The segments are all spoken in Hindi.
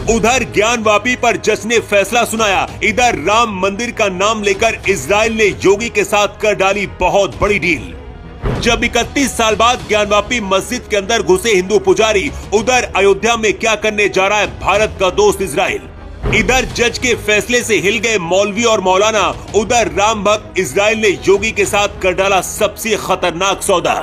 उधर ज्ञानवापी पर जज ने फैसला सुनाया, इधर राम मंदिर का नाम लेकर इजराइल ने योगी के साथ कर डाली बहुत बड़ी डील। जब 31 साल बाद ज्ञानवापी मस्जिद के अंदर घुसे हिंदू पुजारी, उधर अयोध्या में क्या करने जा रहा है भारत का दोस्त इजराइल। इधर जज के फैसले से हिल गए मौलवी और मौलाना, उधर राम भक्त इजराइल ने योगी के साथ कर डाला सबसे खतरनाक सौदा।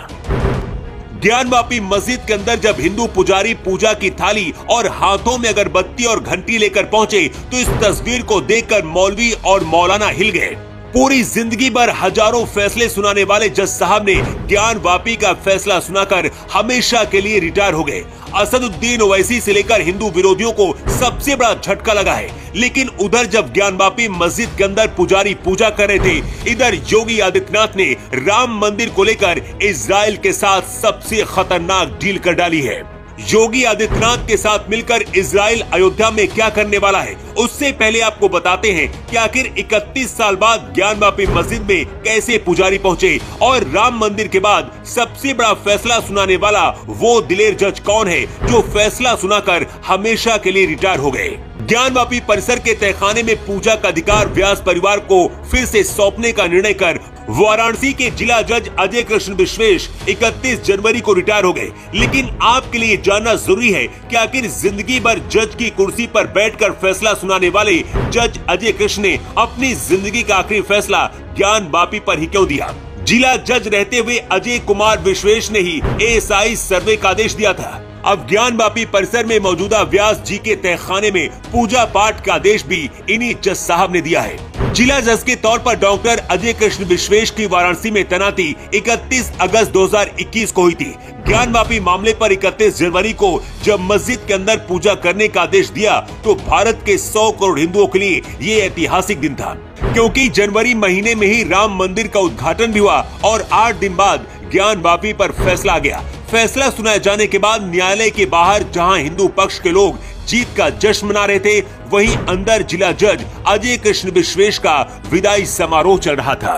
ज्ञानवापी मस्जिद के अंदर जब हिंदू पुजारी पूजा की थाली और हाथों में अगरबत्ती और घंटी लेकर पहुंचे तो इस तस्वीर को देखकर मौलवी और मौलाना हिल गए। पूरी जिंदगी भर हजारों फैसले सुनाने वाले जज साहब ने ज्ञानवापी का फैसला सुनाकर हमेशा के लिए रिटायर हो गए। असदुद्दीन ओवैसी से लेकर हिंदू विरोधियों को सबसे बड़ा झटका लगा है। लेकिन उधर जब ज्ञानवापी मस्जिद के अंदर पुजारी पूजा कर रहे थे, इधर योगी आदित्यनाथ ने राम मंदिर को लेकर इजराइल के साथ सबसे खतरनाक डील कर डाली है। योगी आदित्यनाथ के साथ मिलकर इजराइल अयोध्या में क्या करने वाला है, उससे पहले आपको बताते हैं कि आखिर 31 साल बाद ज्ञानवापी मस्जिद में कैसे पुजारी पहुंचे और राम मंदिर के बाद सबसे बड़ा फैसला सुनाने वाला वो दिलेर जज कौन है जो फैसला सुनाकर हमेशा के लिए रिटायर हो गए। ज्ञानवापी परिसर के तहखाने में पूजा का अधिकार व्यास परिवार को फिर से सौंपने का निर्णय कर वाराणसी के जिला जज अजय कृष्ण विश्वेश 31 जनवरी को रिटायर हो गए। लेकिन आपके लिए जानना जरूरी है कि आखिर जिंदगी भर जज की कुर्सी पर बैठकर फैसला सुनाने वाले जज अजय कृष्ण ने अपनी जिंदगी का आखिरी फैसला ज्ञानवापी पर ही क्यों दिया। जिला जज रहते हुए अजय कुमार विश्वेश ने ही एएसआई सर्वे का आदेश दिया था। अब ज्ञानवापी परिसर में मौजूदा व्यास जी के तहखाने में पूजा पाठ का आदेश भी इन्हीं जज साहब ने दिया है। जिला जज के तौर पर डॉक्टर अजय कृष्ण विश्वेश की वाराणसी में तैनाती 31 अगस्त 2021 को हुई थी। ज्ञानवापी मामले पर 31 जनवरी को जब मस्जिद के अंदर पूजा करने का आदेश दिया तो भारत के 100 करोड़ हिंदुओं के लिए ये ऐतिहासिक दिन था, क्योंकि जनवरी महीने में ही राम मंदिर का उद्घाटन भी हुआ और 8 दिन बाद ज्ञानवापी पर फैसला आ गया। फैसला सुनाए जाने के बाद न्यायालय के बाहर जहां हिंदू पक्ष के लोग जीत का जश्न मना रहे थे, वहीं अंदर जिला जज अजय कृष्ण विश्वेश का विदाई समारोह चल रहा था।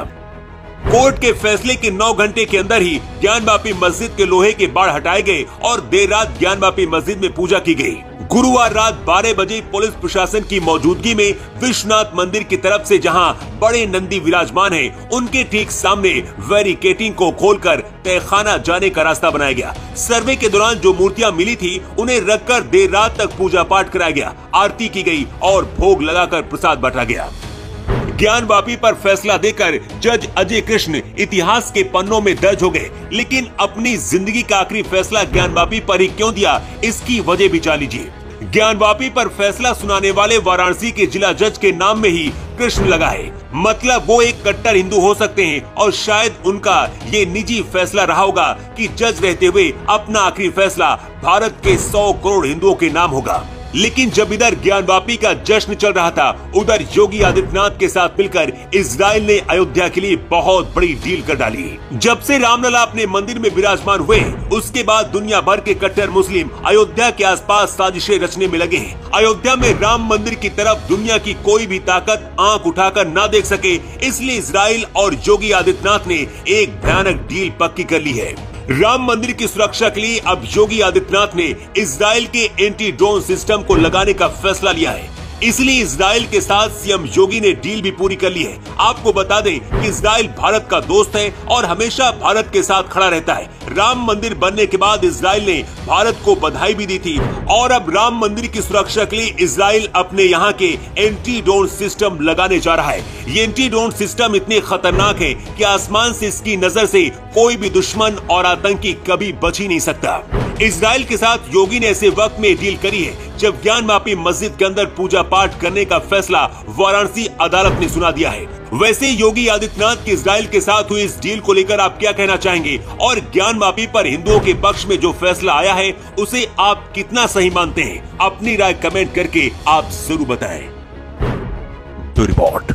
कोर्ट के फैसले के 9 घंटे के अंदर ही ज्ञानवापी मस्जिद के लोहे के बाड़ हटाए गए और देर रात ज्ञानवापी मस्जिद में पूजा की गई। गुरुवार रात 12 बजे पुलिस प्रशासन की मौजूदगी में विश्वनाथ मंदिर की तरफ से जहां बड़े नंदी विराजमान हैं, उनके ठीक सामने बैरिकेडिंग को खोलकर तहखाना जाने का रास्ता बनाया गया। सर्वे के दौरान जो मूर्तियां मिली थी उन्हें रखकर देर रात तक पूजा पाठ कराया गया, आरती की गई और भोग लगाकर प्रसाद बांटा गया। ज्ञानवापी पर फैसला देकर जज अजय कृष्ण इतिहास के पन्नों में दर्ज हो गए। लेकिन अपनी जिंदगी का आखिरी फैसला ज्ञानवापी पर ही क्यों दिया, इसकी वजह भी जान लीजिए। ज्ञानवापी पर फैसला सुनाने वाले वाराणसी के जिला जज के नाम में ही कृष्ण लगा है, मतलब वो एक कट्टर हिंदू हो सकते हैं और शायद उनका ये निजी फैसला रहा होगा कि जज रहते हुए अपना आखिरी फैसला भारत के 100 करोड़ हिंदुओं के नाम होगा। लेकिन जब इधर ज्ञानवापी का जश्न चल रहा था, उधर योगी आदित्यनाथ के साथ मिलकर इजराइल ने अयोध्या के लिए बहुत बड़ी डील कर डाली। जब से रामलला अपने मंदिर में विराजमान हुए, उसके बाद दुनिया भर के कट्टर मुस्लिम अयोध्या के आसपास साजिशें रचने में लगे हैं। अयोध्या में राम मंदिर की तरफ दुनिया की कोई भी ताकत आंख उठाकर ना देख सके, इसलिए इजराइल और योगी आदित्यनाथ ने एक भयानक डील पक्की कर ली है। राम मंदिर की सुरक्षा के लिए अब योगी आदित्यनाथ ने इजराइल के एंटी ड्रोन सिस्टम को लगाने का फैसला लिया है। इसलिए इजराइल के साथ सीएम योगी ने डील भी पूरी कर ली है। आपको बता दें कि इजराइल भारत का दोस्त है और हमेशा भारत के साथ खड़ा रहता है। राम मंदिर बनने के बाद इजराइल ने भारत को बधाई भी दी थी और अब राम मंदिर की सुरक्षा के लिए इजराइल अपने यहाँ के एंटी ड्रोन सिस्टम लगाने जा रहा है। ये एंटी ड्रोन सिस्टम इतने खतरनाक है कि आसमान से इसकी नजर से कोई भी दुश्मन और आतंकी कभी बच ही नहीं सकता। इजराइल के साथ योगी ने ऐसे वक्त में डील करी है जब ज्ञानवापी मस्जिद के अंदर पूजा पाठ करने का फैसला वाराणसी अदालत ने सुना दिया है। वैसे योगी आदित्यनाथ की इजराइल के साथ हुई इस डील को लेकर आप क्या कहना चाहेंगे और ज्ञानवापी पर हिंदुओं के पक्ष में जो फैसला आया है उसे आप कितना सही मानते हैं? अपनी राय कमेंट करके आप जरूर बताएं। तो रिपोर्ट।